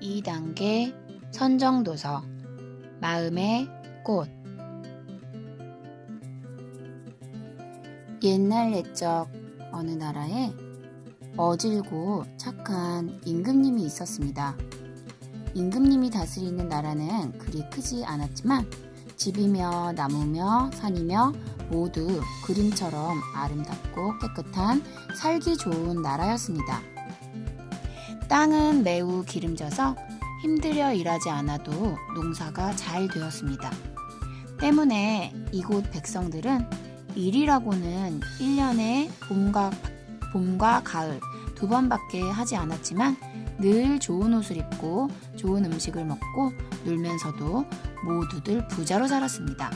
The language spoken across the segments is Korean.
2단계 선정도서 마음의 꽃. 옛날 옛적 어느 나라에 어질고 착한 임금님이 있었습니다. 임금님이 다스리는 나라는 그리 크지 않았지만 집이며 나무며 산이며 모두 그림처럼 아름답고 깨끗한 살기 좋은 나라였습니다. 땅은 매우 기름져서 힘들여 일하지 않아도 농사가 잘 되었습니다. 때문에 이곳 백성들은 일이라고는 1년에 봄과 가을 2번밖에 하지 않았지만 늘 좋은 옷을 입고 좋은 음식을 먹고 놀면서도 모두들 부자로 살았습니다.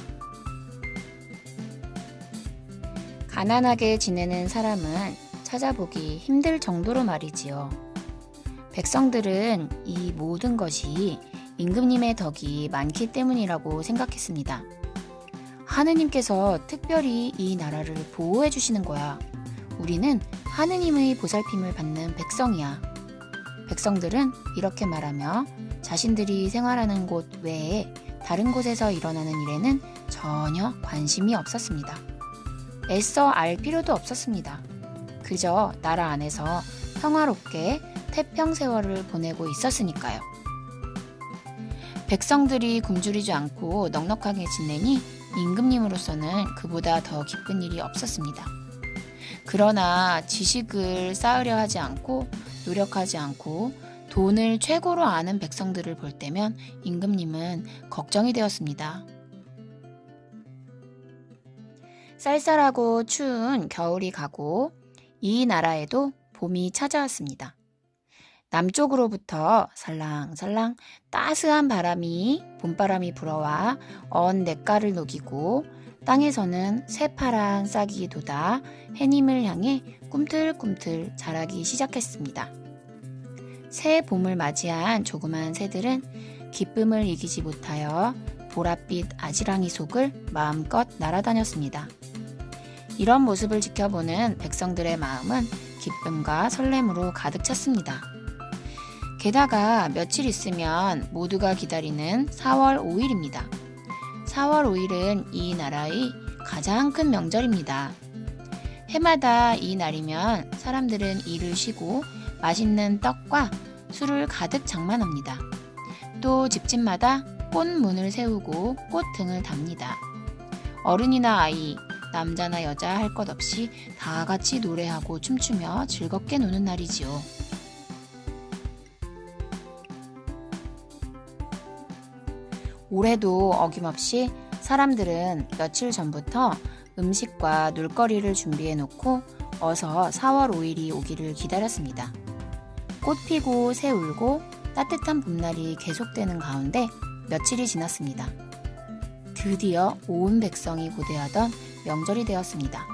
가난하게 지내는 사람을 찾아보기 힘들 정도로 말이지요. 백성들은 이 모든 것이 임금님의 덕이 많기 때문이라고 생각했습니다. 하느님께서 특별히 이 나라를 보호해 주시는 거야. 우리는 하느님의 보살핌을 받는 백성이야. 백성들은 이렇게 말하며 자신들이 생활하는 곳 외에 다른 곳에서 일어나는 일에는 전혀 관심이 없었습니다. 애써 알 필요도 없었습니다. 그저 나라 안에서 평화롭게 태평세월을 보내고 있었으니까요. 백성들이 굶주리지 않고 넉넉하게 지내니 임금님으로서는 그보다 더 기쁜 일이 없었습니다. 그러나 지식을 쌓으려 하지 않고 노력하지 않고 돈을 최고로 아는 백성들을 볼 때면 임금님은 걱정이 되었습니다. 쌀쌀하고 추운 겨울이 가고 이 나라에도 봄이 찾아왔습니다. 남쪽으로부터 살랑살랑 따스한 봄바람이 불어와 언 냇가를 녹이고 땅에서는 새파란 싹이 돋아 해님을 향해 꿈틀꿈틀 자라기 시작했습니다. 새 봄을 맞이한 조그만 새들은 기쁨을 이기지 못하여 보랏빛 아지랑이 속을 마음껏 날아다녔습니다. 이런 모습을 지켜보는 백성들의 마음은 기쁨과 설렘으로 가득 찼습니다. 게다가 며칠 있으면 모두가 기다리는 4월 5일입니다. 4월 5일은 이 나라의 가장 큰 명절입니다. 해마다 이 날이면 사람들은 일을 쉬고 맛있는 떡과 술을 가득 장만합니다. 또 집집마다 꽃문을 세우고 꽃 등을 답니다. 어른이나 아이, 남자나 여자 할 것 없이 다 같이 노래하고 춤추며 즐겁게 노는 날이지요. 올해도 어김없이 사람들은 며칠 전부터 음식과 놀거리를 준비해 놓고 어서 4월 5일이 오기를 기다렸습니다. 꽃 피고 새 울고 따뜻한 봄날이 계속되는 가운데 며칠이 지났습니다. 드디어 온 백성이 고대하던 명절이 되었습니다.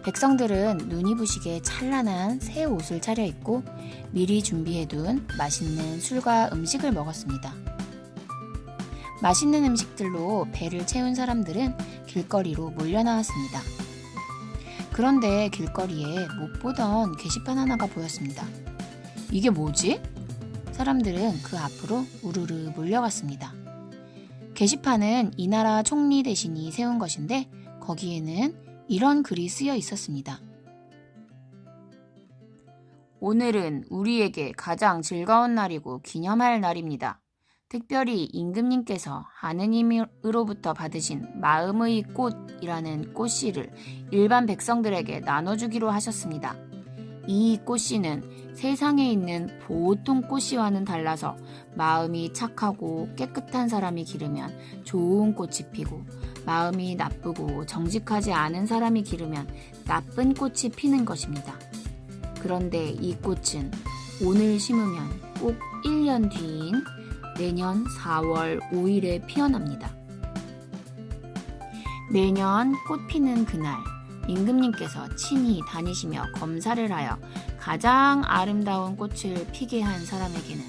백성들은 눈이 부시게 찬란한 새 옷을 차려입고 미리 준비해둔 맛있는 술과 음식을 먹었습니다. 맛있는 음식들로 배를 채운 사람들은 길거리로 몰려나왔습니다. 그런데 길거리에 못 보던 게시판 하나가 보였습니다. 이게 뭐지? 사람들은 그 앞으로 우르르 몰려갔습니다. 게시판은 이 나라 총리 대신이 세운 것인데 거기에는 이런 글이 쓰여 있었습니다. 오늘은 우리에게 가장 즐거운 날이고 기념할 날입니다. 특별히 임금님께서 하느님으로부터 받으신 마음의 꽃이라는 꽃씨를 일반 백성들에게 나눠주기로 하셨습니다. 이 꽃씨는 세상에 있는 보통 꽃씨와는 달라서 마음이 착하고 깨끗한 사람이 기르면 좋은 꽃이 피고 마음이 나쁘고 정직하지 않은 사람이 기르면 나쁜 꽃이 피는 것입니다. 그런데 이 꽃은 오늘 심으면 꼭 1년 뒤인 내년 4월 5일에 피어납니다. 매년 꽃 피는 그날 임금님께서 친히 다니시며 검사를 하여 가장 아름다운 꽃을 피게 한 사람에게는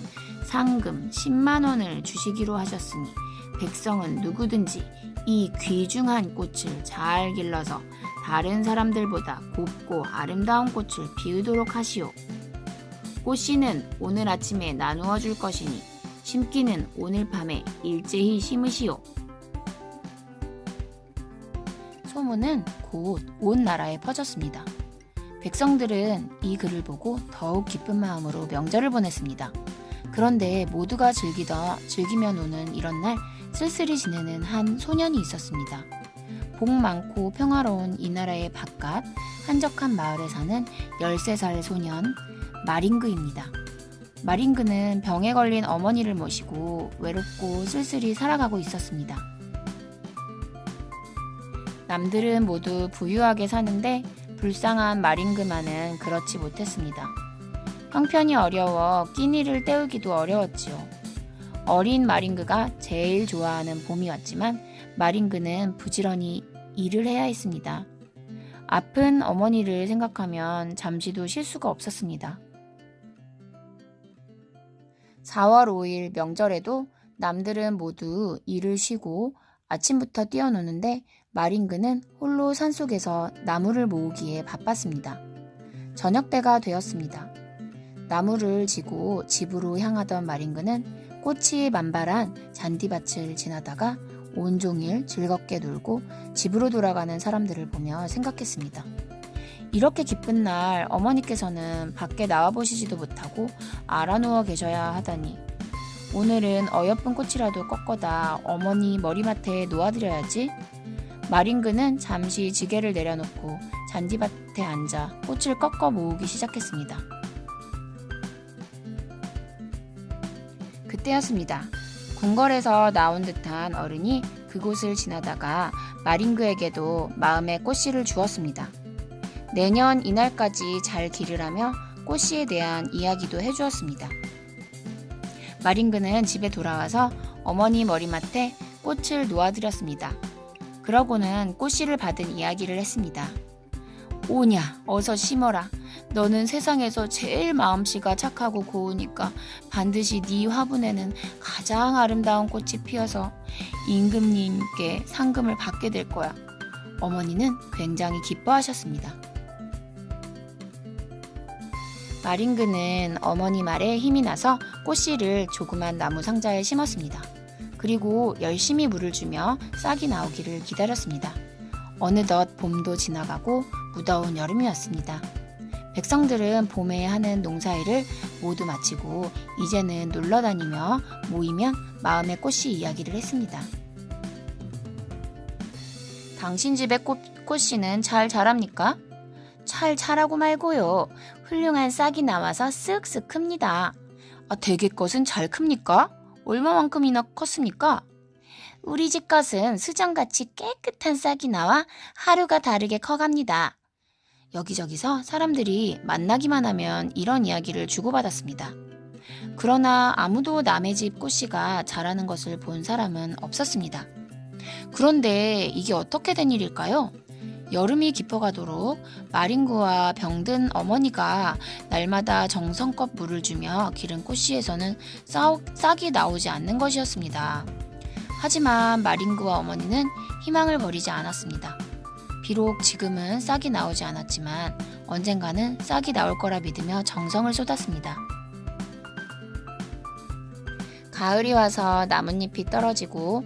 상금 10만 원을 주시기로 하셨으니 백성은 누구든지 이 귀중한 꽃을 잘 길러서 다른 사람들보다 곱고 아름다운 꽃을 피우도록 하시오. 꽃씨는 오늘 아침에 나누어 줄 것이니 심기는 오늘 밤에 일제히 심으시오. 소문은 곧 온 나라에 퍼졌습니다. 백성들은 이 글을 보고 더욱 기쁜 마음으로 명절을 보냈습니다. 그런데 모두가 즐기며 노는 이런 날 쓸쓸히 지내는 한 소년이 있었습니다. 복 많고 평화로운 이 나라의 바깥 한적한 마을에 사는 13살 소년 마링그입니다. 마링그는 병에 걸린 어머니를 모시고 외롭고 쓸쓸히 살아가고 있었습니다. 남들은 모두 부유하게 사는데 불쌍한 마링그만은 그렇지 못했습니다. 형편이 어려워 끼니를 때우기도 어려웠지요. 어린 마링그가 제일 좋아하는 봄이 왔지만 마링그는 부지런히 일을 해야 했습니다. 아픈 어머니를 생각하면 잠시도 쉴 수가 없었습니다. 4월 5일 명절에도 남들은 모두 일을 쉬고 아침부터 뛰어노는데 마링그는 홀로 산속에서 나무를 모으기에 바빴습니다. 저녁 때가 되었습니다. 나무를 지고 집으로 향하던 마링그는 꽃이 만발한 잔디밭을 지나다가 온종일 즐겁게 놀고 집으로 돌아가는 사람들을 보며 생각했습니다. 이렇게 기쁜 날 어머니께서는 밖에 나와보시지도 못하고 알아누워 계셔야 하다니 오늘은 어여쁜 꽃이라도 꺾어다 어머니 머리맡에 놓아드려야지. 마링그는 잠시 지게를 내려놓고 잔디밭에 앉아 꽃을 꺾어 모으기 시작했습니다. 그때였습니다. 궁궐에서 나온 듯한 어른이 그곳을 지나다가 마링그에게도 마음의 꽃씨를 주었습니다. 내년 이날까지 잘 기르라며 꽃씨에 대한 이야기도 해주었습니다. 마링그는 집에 돌아와서 어머니 머리맡에 꽃을 놓아드렸습니다. 그러고는 꽃씨를 받은 이야기를 했습니다. 오냐, 어서 심어라. 너는 세상에서 제일 마음씨가 착하고 고우니까 반드시 네 화분에는 가장 아름다운 꽃이 피어서 임금님께 상금을 받게 될 거야. 어머니는 굉장히 기뻐하셨습니다. 마링그는 어머니 말에 힘이 나서 꽃씨를 조그만 나무 상자에 심었습니다. 그리고 열심히 물을 주며 싹이 나오기를 기다렸습니다. 어느덧 봄도 지나가고 무더운 여름이 왔습니다. 백성들은 봄에 하는 농사일을 모두 마치고 이제는 놀러다니며 모이면 마음의 꽃씨 이야기를 했습니다. 당신 집의 꽃씨는 잘 자랍니까? 잘 자라고 말고요. 훌륭한 싹이 나와서 쓱쓱 큽니다. 대개 것은 잘 큽니까? 얼마만큼이나 컸습니까? 우리 집 것은 수정같이 깨끗한 싹이 나와 하루가 다르게 커갑니다. 여기저기서 사람들이 만나기만 하면 이런 이야기를 주고받았습니다. 그러나 아무도 남의 집 꽃씨가 자라는 것을 본 사람은 없었습니다. 그런데 이게 어떻게 된 일일까요? 여름이 깊어가도록 마링그와 병든 어머니가 날마다 정성껏 물을 주며 기른 꽃씨에서는 싹이 나오지 않는 것이었습니다. 하지만 마링그와 어머니는 희망을 버리지 않았습니다. 비록 지금은 싹이 나오지 않았지만 언젠가는 싹이 나올 거라 믿으며 정성을 쏟았습니다. 가을이 와서 나뭇잎이 떨어지고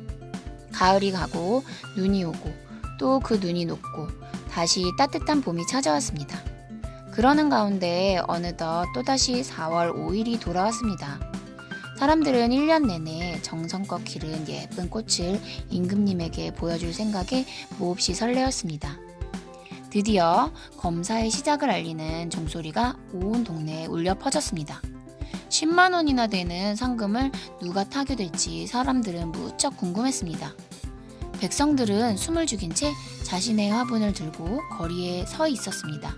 가을이 가고 눈이 오고 또 그 눈이 녹고 다시 따뜻한 봄이 찾아왔습니다. 그러는 가운데 어느덧 또다시 4월 5일이 돌아왔습니다. 사람들은 1년 내내 정성껏 기른 예쁜 꽃을 임금님에게 보여줄 생각에 몹시 설레었습니다. 드디어 검사의 시작을 알리는 종소리가 온 동네에 울려 퍼졌습니다. 10만 원이나 되는 상금을 누가 타게 될지 사람들은 무척 궁금했습니다. 백성들은 숨을 죽인 채 자신의 화분을 들고 거리에 서 있었습니다.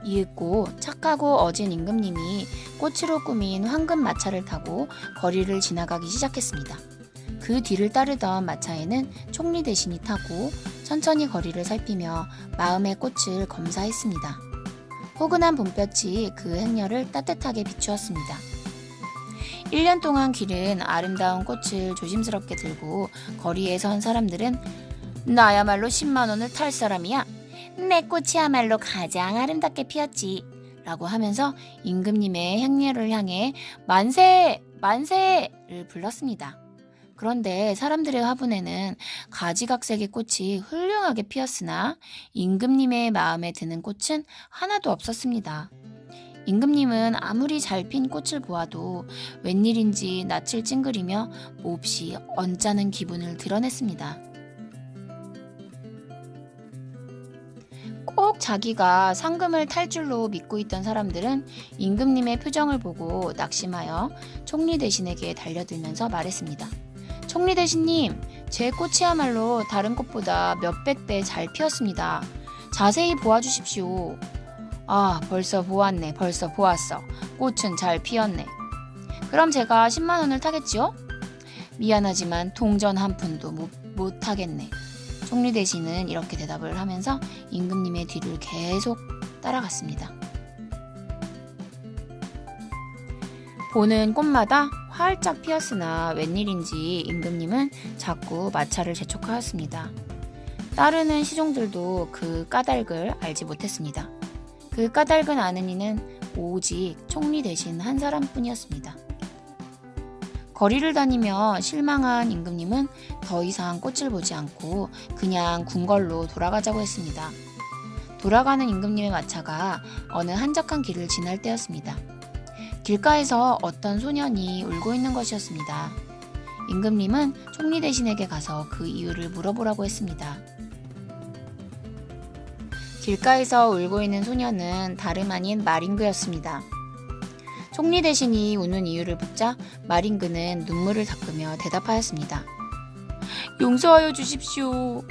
이윽고 착하고 어진 임금님이 꽃으로 꾸민 황금 마차를 타고 거리를 지나가기 시작했습니다. 그 뒤를 따르던 마차에는 총리 대신이 타고 천천히 거리를 살피며 마음의 꽃을 검사했습니다. 포근한 봄볕이 그 행렬을 따뜻하게 비추었습니다. 1년 동안 기른 아름다운 꽃을 조심스럽게 들고 거리에 선 사람들은 나야말로 10만 원을 탈 사람이야. 내 꽃이야말로 가장 아름답게 피었지. 라고 하면서 임금님의 행렬을 향해 만세! 만세를 불렀습니다. 그런데 사람들의 화분에는 가지각색의 꽃이 훌륭하게 피었으나 임금님의 마음에 드는 꽃은 하나도 없었습니다. 임금님은 아무리 잘 핀 꽃을 보아도 웬일인지 낯을 찡그리며 몹시 언짢은 기분을 드러냈습니다. 꼭 자기가 상금을 탈 줄로 믿고 있던 사람들은 임금님의 표정을 보고 낙심하여 총리 대신에게 달려들면서 말했습니다. 총리 대신님, 제 꽃이야말로 다른 꽃보다 몇백 배 잘 피었습니다. 자세히 보아주십시오. 아, 벌써 보았네. 벌써 보았어. 꽃은 잘 피었네. 그럼 제가 10만 원을 타겠지요? 미안하지만 동전 한 푼도 못 타겠네. 총리 대신은 이렇게 대답을 하면서 임금님의 뒤를 계속 따라갔습니다. 보는 꽃마다 활짝 피었으나 웬일인지 임금님은 자꾸 마차를 재촉하였습니다. 따르는 시종들도 그 까닭을 알지 못했습니다. 그 까닭은 아는 이는 오직 총리 대신 한 사람뿐이었습니다. 거리를 다니며 실망한 임금님은 더 이상 꽃을 보지 않고 그냥 궁궐로 돌아가자고 했습니다. 돌아가는 임금님의 마차가 어느 한적한 길을 지날 때였습니다. 길가에서 어떤 소년이 울고 있는 것이었습니다. 임금님은 총리 대신에게 가서 그 이유를 물어보라고 했습니다. 길가에서 울고 있는 소년은 다름 아닌 마링그였습니다. 총리 대신이 우는 이유를 묻자 마링그는 눈물을 닦으며 대답하였습니다. 용서하여 주십시오.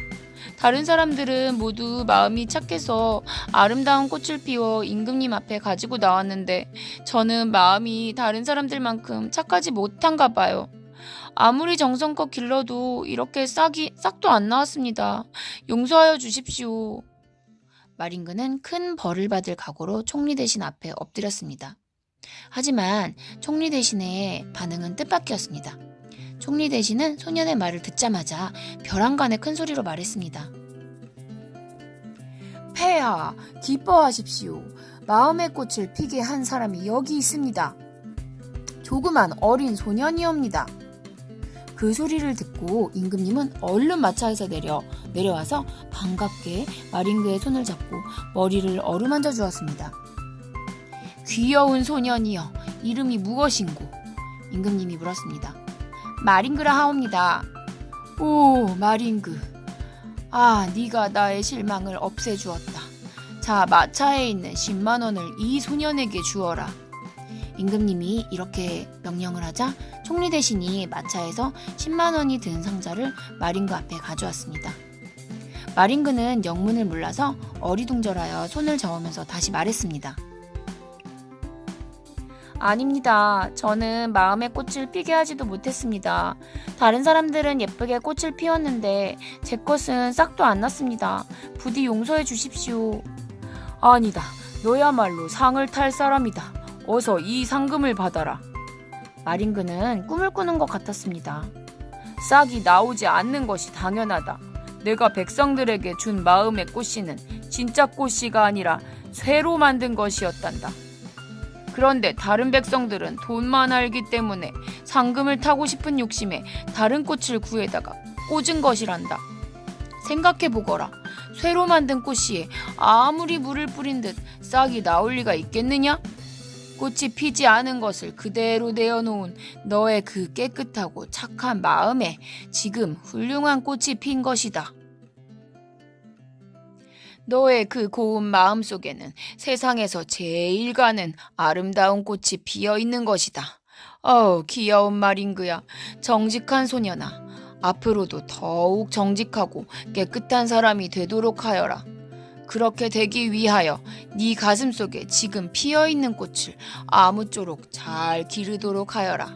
다른 사람들은 모두 마음이 착해서 아름다운 꽃을 피워 임금님 앞에 가지고 나왔는데 저는 마음이 다른 사람들만큼 착하지 못한가 봐요. 아무리 정성껏 길러도 이렇게 싹도 안 나왔습니다. 용서하여 주십시오. 마링그는 큰 벌을 받을 각오로 총리 대신 앞에 엎드렸습니다. 하지만 총리 대신의 반응은 뜻밖이었습니다. 총리 대신은 소년의 말을 듣자마자 벼랑간에 큰 소리로 말했습니다. 폐하, 기뻐하십시오. 마음의 꽃을 피게 한 사람이 여기 있습니다. 조그만 어린 소년이옵니다. 그 소리를 듣고 임금님은 얼른 마차에서 내려와서 반갑게 마링그의 손을 잡고 머리를 어루만져 주었습니다. 귀여운 소년이여, 이름이 무엇인고? 임금님이 물었습니다. 마링그라 하옵니다. 오, 마링그. 아, 네가 나의 실망을 없애주었다. 자, 마차에 있는 10만 원을 이 소년에게 주어라. 임금님이 이렇게 명령을 하자 총리 대신이 마차에서 10만 원이 든 상자를 마링그 앞에 가져왔습니다. 마링그는 영문을 몰라서 어리둥절하여 손을 저으면서 다시 말했습니다. 아닙니다. 저는 마음의 꽃을 피게 하지도 못했습니다. 다른 사람들은 예쁘게 꽃을 피웠는데 제 것은 싹도 안 났습니다. 부디 용서해 주십시오. 아니다. 너야말로 상을 탈 사람이다. 어서 이 상금을 받아라. 마링그는 꿈을 꾸는 것 같았습니다. 싹이 나오지 않는 것이 당연하다. 내가 백성들에게 준 마음의 꽃씨는 진짜 꽃씨가 아니라 쇠로 만든 것이었단다. 그런데 다른 백성들은 돈만 알기 때문에 상금을 타고 싶은 욕심에 다른 꽃을 구해다가 꽂은 것이란다. 생각해보거라. 쇠로 만든 꽃씨에 아무리 물을 뿌린 듯 싹이 나올 리가 있겠느냐? 꽃이 피지 않은 것을 그대로 내어놓은 너의 그 깨끗하고 착한 마음에 지금 훌륭한 꽃이 핀 것이다. 너의 그 고운 마음 속에는 세상에서 제일 가는 아름다운 꽃이 피어 있는 것이다. 귀여운 마링그야. 정직한 소년아. 앞으로도 더욱 정직하고 깨끗한 사람이 되도록 하여라. 그렇게 되기 위하여 네 가슴 속에 지금 피어 있는 꽃을 아무쪼록 잘 기르도록 하여라.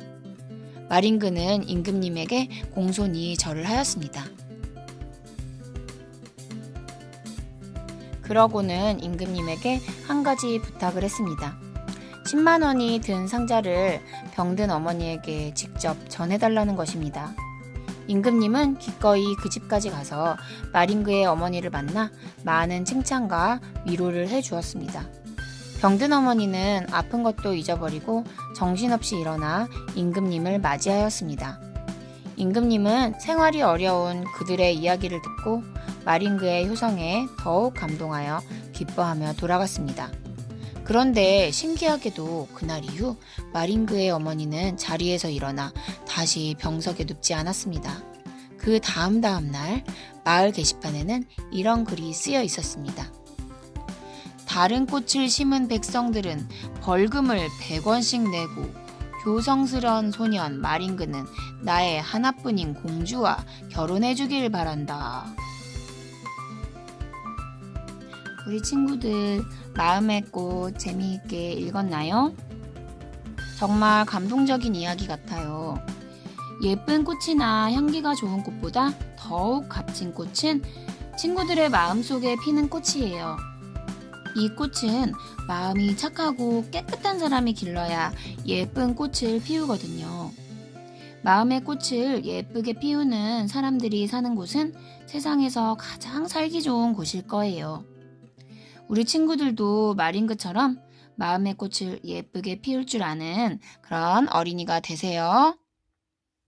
마링그는 임금님에게 공손히 절을 하였습니다. 그러고는 임금님에게 한 가지 부탁을 했습니다. 10만 원이 든 상자를 병든 어머니에게 직접 전해달라는 것입니다. 임금님은 기꺼이 그 집까지 가서 마링그의 어머니를 만나 많은 칭찬과 위로를 해주었습니다. 병든 어머니는 아픈 것도 잊어버리고 정신없이 일어나 임금님을 맞이하였습니다. 임금님은 생활이 어려운 그들의 이야기를 듣고 마링그의 효성에 더욱 감동하여 기뻐하며 돌아갔습니다. 그런데 신기하게도 그날 이후 마링그의 어머니는 자리에서 일어나 다시 병석에 눕지 않았습니다. 그 다음 날 마을 게시판에는 이런 글이 쓰여 있었습니다. 다른 꽃을 심은 백성들은 벌금을 100원씩 내고 교성스러운 소년 마링그는 나의 하나뿐인 공주와 결혼해주길 바란다. 우리 친구들 마음의 꽃 재미있게 읽었나요? 정말 감동적인 이야기 같아요. 예쁜 꽃이나 향기가 좋은 꽃보다 더욱 값진 꽃은 친구들의 마음속에 피는 꽃이에요. 이 꽃은 마음이 착하고 깨끗한 사람이 길러야 예쁜 꽃을 피우거든요. 마음의 꽃을 예쁘게 피우는 사람들이 사는 곳은 세상에서 가장 살기 좋은 곳일 거예요. 우리 친구들도 마링그처럼 마음의 꽃을 예쁘게 피울 줄 아는 그런 어린이가 되세요.